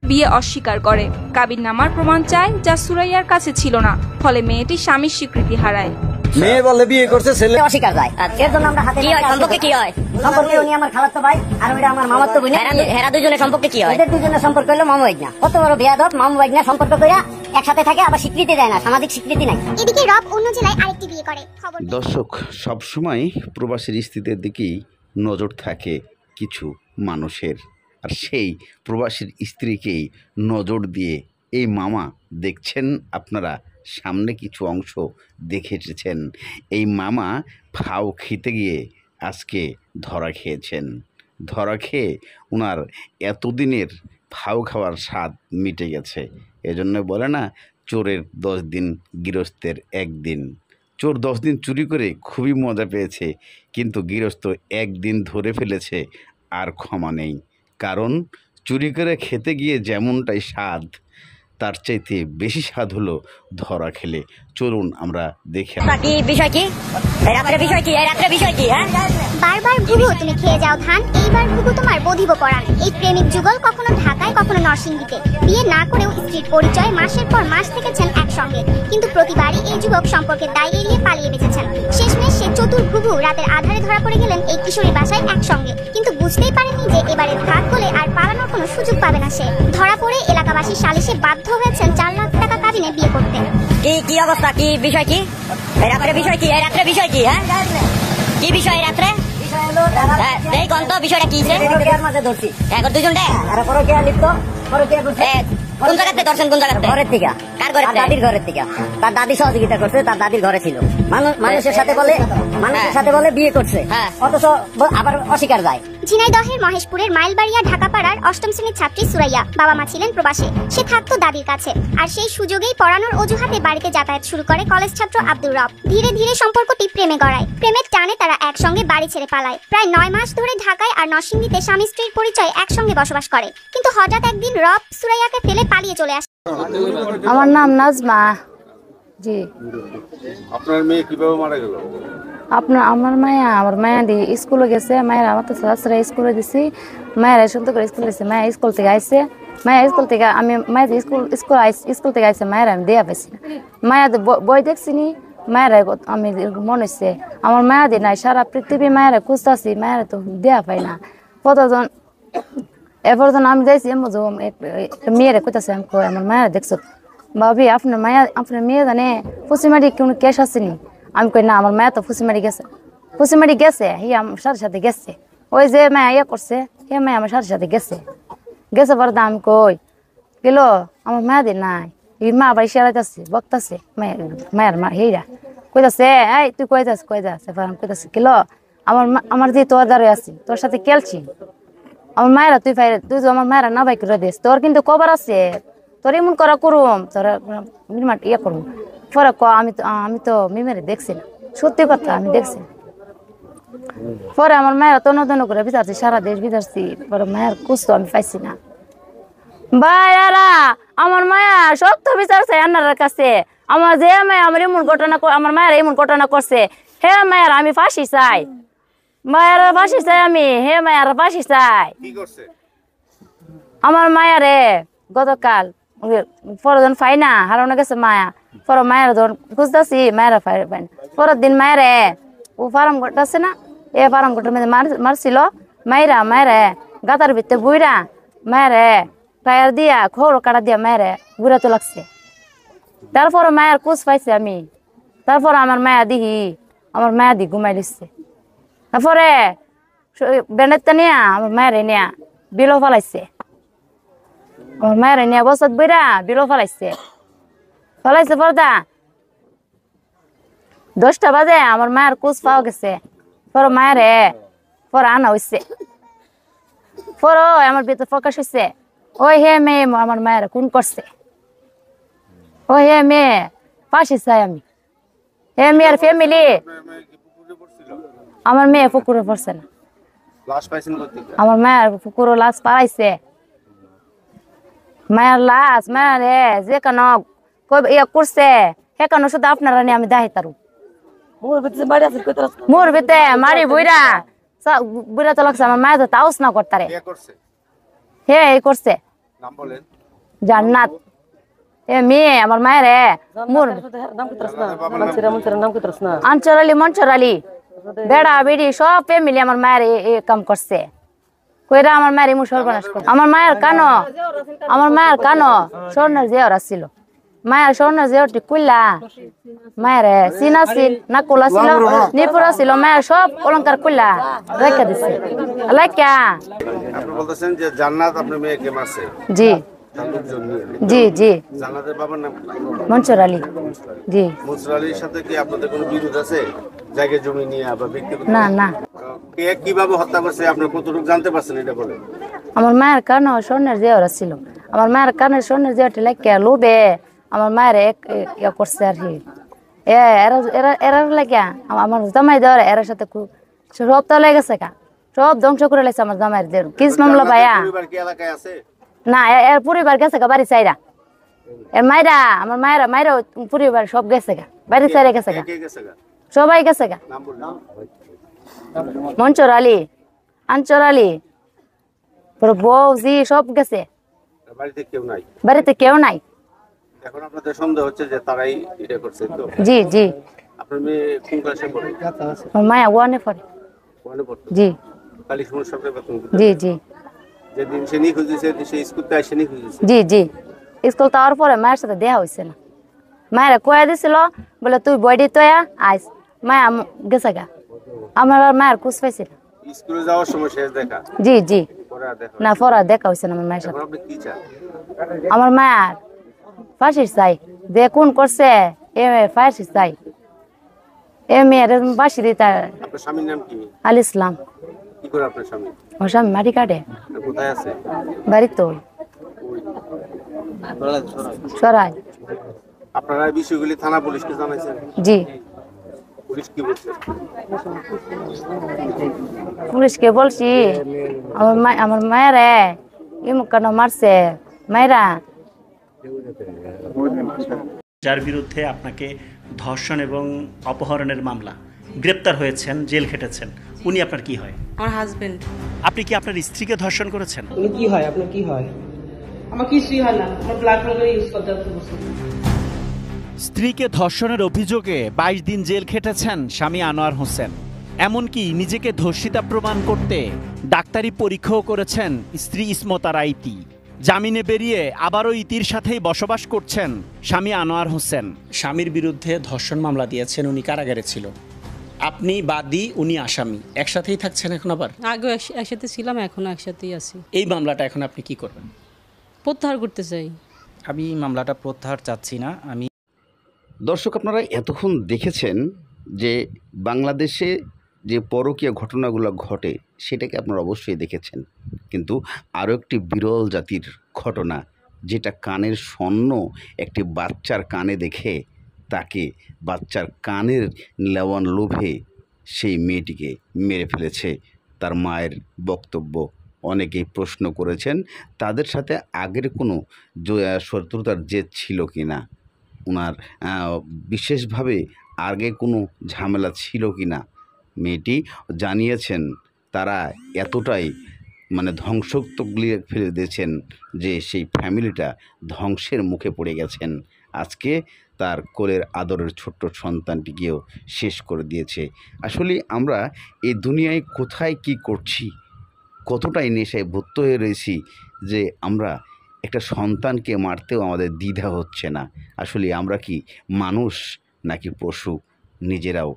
বিয়ে অস্বীকার করে। কাবিননামার প্রমাণ চায়, যা সুরাইয়ার কাছে ছিল না, ফলে মেয়েটি স্বামীর স্বীকৃতি হারায়। মেয়ে বলে বিয়ে করছে, ছেলে অস্বীকার যায়। এর জন্য আমরা হাতে কি হয়, সম্পর্কে কি হয়? সম্পর্কে উনি আমার খালাতো ভাই আর ওইটা আমার মামাতো বোন। হেরা দুজনের সম্পর্কে কি হয়? এদের দুজনের সম্পর্ক হলো মামু ভাইগনা। কত বড় বেয়াদব, মামু ভাইগনা সম্পর্ক কইরা একসাথে থাকে, আবার স্বীকৃতি দেয় না, সামাজিক স্বীকৃতি নাই। এদিকে রব অন্য জেলায় আরেকটি বিয়ে করে। দর্শক, সবসময় প্রবাসীর স্ত্রীদের দিকেই নজর থাকে কিছু মানুষের, আর সেই প্রবাসীর স্ত্রীকেই নজর দিয়ে এই মামা দেখছেন আপনারা সামনে কিছু অংশ দেখে এসেছেন। এই মামা ফাও খেতে গিয়ে আজকে ধরা খেয়েছেন। ধরা খেয়ে ওনার এতদিনের ফাও খাওয়ার স্বাদ মিটে গেছে। এজন্য বলে না, চোরের 10 দিন গৃহস্থের 1 দিন। চোর 10 দিন চুরি করে খুবই মজা পেয়েছে, কিন্তু গৃহস্থ 1 দিন ধরে ফেলেছে, আর ক্ষমা নেই। কারণ চুরি করে খেতে গিয়ে যেমনটাই স্বাদ, তার চাইতে বেশি স্বাদ হলো ধরা খেলে। চলুন আমরা দেখে কি বিষয় কি রাত্রে বিষয় কি রাত্রে বিষয় কি? হ্যাঁ, বারবার ঘুঘু তুমি খেয়ে যাও ধান, এইবার ঘুঘু তোমার বধিব পরাণ। এই প্রেমিক যুগল কখনো ঢাকায়, কখনো নরসিংদীতে। বিয়ে না করেও স্ত্রীর পরিচয় মাসের পর মাস থেকেছেন একসঙ্গে, কিন্তু প্রতিবারই এই যুবক সম্পর্কের দায় এড়িয়ে পালিয়ে বেঁচেছেন। শেষমেশ সে চতুর ঘুঘু রাতের আধারে ধরা পড়ে গেলেন এই কিশোরীর বাসায় একসঙ্গে, কিন্তু বুঝতেই পারেনি যে এবারে ভাগ হলে আর পালানোর কোনো সুযোগ পাবে না সে। ধরা পড়ে এলাকাবাসী সালিশে বাধ্য হয়েছেন 4 লাখ টাকা কাবিনে বিয়ে করতে। কি অবস্থা, কি বিষয় কি রাত্রে বিষয় কি রাত্রে বিষয় কি? হ্যাঁ, কি বিষয় রাত্রে এই কোন তো বিষয়টা কি? এখন দুজন কোন জায়গাতে ধরছেন? কোন জায়গাতে? ঘরের থেকে। কার ঘরের? দাদির ঘরের থেকে। তার দাদি সহযোগিতা করছে, তার দাদির ঘরে ছিল। মানুষের সাথে বলে বিয়ে করছে, অথচ আবার অস্বীকার যায়। ঝিনাইদহের মহেশপুরের মাইলবাড়িয়া ঢাকাপাড়ার 8ম শ্রেণীর ছাত্রী সুরাইয়া। বাবা মা ছিলেন প্রবাসে, সে থাকতো দাদির কাছে। আর সেই সুযোগেই পড়ানোর অজুহাতে বাড়িতে যাতায়াত শুরু করে কলেজ ছাত্র আব্দুর রব। ধীরে ধীরে সম্পর্কটি প্রেমে গড়ায়। প্রেমের টানে তারা একসঙ্গে বাড়ি ছেড়ে পালায়। প্রায় 9 মাস ধরে ঢাকায় আর নরসিংদীতে স্বামী স্ত্রীর পরিচয় একসঙ্গে বসবাস করে, কিন্তু হঠাৎ একদিন রব সুরাইয়াকে ফেলে পালিয়ে চলে আসে। আমার নাম নাজমা। জি। আপনার মেয়ে কিভাবে মারা গেল? আমার মায়া দি স্কুলে গেছে। মায়ের আমার তো শাশুড়ি স্কুলে দিছি। মায়ের সুন্দর করে স্কুলে দিছে। মায়া স্কুল থেকে আইসে। মায়া স্কুল থেকে আমি মায়ের স্কুল থেকে আইসে। মায়ের আমি দেয়া পাইছি না। মায়া বই দেখছিনি। মায়ের আমি মনে হচ্ছে আমার মায়া দি নাই, সারা পৃথিবী মায়ের খুঁজতেছি, মায়ের তো দেয়া পাই না। কতজন এরপর আমি যাইছি মেয়েরে কইতাছে, আমি কই আমার মায়ের দেখছো ভাবি, আপনার মেয়ে জানে ফুসিমারি কোনো কেস আসেনি? আমি কই না, আমার মায়া তো ফুসিমারি গেছে। হি আমার সাথে সাথে গেছে। ওই যে মায়া ইয়ে করছে, হে মায়া আমার সাথে সাথে গেছে পরে আমি কই গেল, আমার মায়া দি নাই। এই মা আবার ইশারাইতাছে, বকতাছে মায়ের মা হেইরা কইতাছে, এই তুই কই যাস এবার আমি কইতাছি গেল, আমার যে তোর দ্বারে আছি, তোর সাথে খেলছি, আমার মায়েরা তুই তো আমার মায়েরা না ভাই করে দিস, তোর কিন্তু কবার আছে, তোর এমন করা করুম, তোর ইয়ে করুম। পরে আমি তো মিমেরে দেখছি না, সত্যি কথা আমি দেখছি। পরে আমার মায়েরা তন্ন করে বিচারছি, সারা দেশ বিচারছি, পরে মায়ের কুছ তো আমি পাইছি না। ভাইয়ারা আমার মায়া সত্য বিচারছে আন্নার কাছে। আমার যে মায়া আমার মায়ের এমন ঘটনা করছে, হে মায়ের আমি ফাঁসি চাই, মায়ের ফাঁসি চাই আমি, হে মায়ের ফাঁসি চাই। আমার মায়ারে গতকাল পরদিন ফাই না হারানো গেছে মায়া, পর মায়ের ধর খুঁজতেছি, মায়েরা পাই না। পরের দিন মায়েরে ও ফার্ম ঘটাছে না, এ ফার্ম ঘটার মধ্যে মারছিল মায়েরা গাতার ভিতরে বুইরা মায়েরে টায়ার দিয়া খড় কাটা দিয়া মায়েরে বুড়া তো লাগছে। তারপর মায়ের কুচ পাইছে আমি, তারপর আমার মায়া দি ঘুমাই দিচ্ছে। তারপরে ব্যান্ডেরটা নিয়া আমার মায়ের নিয়া বিলো ফেলাইছে, আমার মায়ের নিয়া বসত বইরা বিলো ফেলাইছে পর্দা 10টা বাজে আমার মায়ের কুচ পাওয়া গেছে। পরে মায়েরে পরে আনা হয়েছে, পরে আমার ভিতরে প্রকাশ হয়েছে, ওই হে মেয়ে আমার মায়ের খুন করছে, ওই হে মেয়ে ফাঁসি চাই আমি। হে মেয়ের ফ্যামিলি, আমার মেয়ে পুকুরে পড়ছে না, আমার মায়ের পুকুরও লাশ পাড়াইছে। মায়ের লাশ মায়ের যে কেন ইয়ে করছে সে কেন শুধু আপনারা নিয়ে আমি দাহি তারু মোর ভিতরে মারি বুড়া তো লাগছে। আমার মায়ের তো তাওস না করতারে, হে এই করছে নাম বলেন। জান্নাত। এ মেয়ে আমার মায়ের মোর আঞ্চরালি মঞ্চরালি বেড়া বেড়ি সব ফ্যামিলি আমার মায়ের এ কাম করছে কইরা আমার মায়ের এমন সর্বনাশ করছে। আমার মায়ের কানো স্বর্ণের জেওর ছিল, মায়ের স্বর্ণের জেওরটি কইলা মায়ের চিনা ছিল না কোলা ছিল নিপুরা ছিল, মায়ের সব অলঙ্কার কইলা রেখে দিছে লাইকা। আপনি বলতেছেন যে জান্নাত আপনার মেয়েকে মারছে। জি লোকজন নিয়ে। জি জি জান্নাতের বাবার নাম কি? মনসুর আলী। জি মনসুর আলীর সাথে কি আপনাদের কোনো বিরোধ আছে জায়গা জমি নিয়ে বা ব্যক্তিগত? না না কে কিভাবে হত্যা করছে আপনি কতটুকু জানতে পারছেন এটা বলেন? আমার মায়ের কানো স্বর্ণের জেওর ছিল, আমার মায়ের কানের স্বর্ণের জেওরটি লাগে লোবে আমার মায়ের ইয়া করছে আর কি এরা লাগে আমার জামাই দেওয়ার এর সাথে সব তো লেগে গেছে কা, সব ধ্বংস করে লাগছে আমার জামাইয়ের দেওর কিস মামলা ভাইয়া। পরিবার কি এলাকায় আছে? না এর পরিবার গেছে গা বাড়ি চাইরা, এর মায়েরা আমার মায়েরা পরিবার সব গেছে গা বাড়ি চাইরা গেছে গা, কে গেছে গা? সবাই গেছে গা। নাম বলুন। মনসুর আলী, আঞ্চর আলী, বউ জি সব গেছে, বাড়িতে কেউ নাই। বাড়িতে কেউ নাই। এখন আপনাদের সন্দেহ হচ্ছে যে তারাই এটা করছে তো? জি জি আপনার মেয়ে কোন ক্লাসে পড়ে? আমার মায়া ওয়ানে পড়ে। ওখানে পড়তো? জি কালী সমস্যাকে বেতন দিত? জি জি যেদিন সে নিখোঁজ দিয়েছে সে স্কুলতে আসে নিখোঁজ দিয়েছে? জি জি স্কুল যাওয়ার পরে মায়ের সাথে দেখা হয়েছে না, মায়েরা কয়ে দিছিল বলে তুই বইডি তয়া আইস, মায়া গেছে গা, আমার আর মায়ের কুছ পাইছে না। স্কুলে যাওয়ার সময় শেষ দেখা? জি জি পরে আর দেখা? না পরে আর দেখা হয়েছে না আমার মায়ের সাথে। এখন আপনি কি চান? আমার মায়ের ফাঁসির চাই, যে কোন করছে এ ফাঁসির চাই, এ মেয়ের বাসি দিতে। আপনার স্বামীর নাম কি? আল ইসলাম। কি করে আপনার স্বামী? আমার স্বামী মাটি কাটে, আর কোথায় আছে? বাড়ির তো সরাই। আপনারা এই বিষয়গুলি থানা পুলিশকে জানাইছেন? জি পুলিশ কি বলছে? পুলিশকে বলছি আমার মায়ের ইমুক কেন মারছে মায়েরা। যার বিরুদ্ধে আপনাকে ধর্ষণ এবং অপহরণের মামলা গ্রেপ্তার হয়েছেন, জেল খেটেছেন, উনি আপনার কি হয়? আমার হাজবেন্ড। আপনি কি আপনার স্ত্রীকে ধর্ষণ করেছেন? উনি কি হয়? আপনার কি হয়? আমার কিছুই হয় না, আমার ব্লাড প্রেসার ইউজ করতে হচ্ছে। স্ত্রীকে ধর্ষণের অভিযোগে 22 দিন জেল খেটেছেন স্বামী আনোয়ার হোসেন। এমনকি নিজেকে ধর্ষিতা প্রমাণ করতে ডাক্তারি পরীক্ষাও করেছেন স্ত্রী ইসমতা রাইতি। জামিনে বেরিয়ে আবারও ইতির সাথেই বসবাস করছেন স্বামী আনোয়ার হোসেন। স্বামীর বিরুদ্ধে ধর্ষণ মামলা দিয়েছেন, উনি কারাগারে ছিল, আপনি বাদী, উনি আসামি, একসাথেই থাকছেন এখন আবার? আগেও একসাথে ছিলাম, এখনো একসাথেই আছি। এই মামলাটা এখন আপনি কি করবেন? প্রত্যাহার করতে চাই। আমি মামলাটা প্রত্যাহার চাচ্ছি না। আমি দর্শক, আপনারা এতক্ষণ দেখেছেন যে বাংলাদেশে যে পরকীয়া ঘটনাগুলো ঘটে সেটাকে আপনারা অবশ্যই দেখেছেন, কিন্তু আরও একটি বিরল জাতির ঘটনা, যেটা কানের স্বর্ণ একটি বাচ্চার কানে দেখে তাকে বাচ্চার কানের নেওয়ার লোভে সেই মেয়েটিকে মেরে ফেলেছে। তার মায়ের বক্তব্য অনেকেই প্রশ্ন করেছেন তাদের সাথে আগের কোনো শত্রুতার জেদ ছিল কি না, ওনার বিশেষভাবে আগে কোনো ঝামেলা ছিল কি না। মেয়েটি জানিয়েছেন তারা এতটাই ধ্বংসত্বগুলি ফেলে দিয়েছেন যে সেই ফ্যামিলিটা ধ্বংসের মুখে পড়ে গেছেন। আজকে তার কোলের আদরের ছোট্ট সন্তানটিকেও শেষ করে দিয়েছে। আসলে আমরা এই দুনিয়ায় কোথায় কি করছি, কতটাই নেশায় ভুক্ত হয়ে রয়েছি যে আমরা একটা সন্তানকে মারতেও আমাদের দ্বিধা হচ্ছে না। আসলে আমরা কি মানুষ নাকি পশু নিজেরাও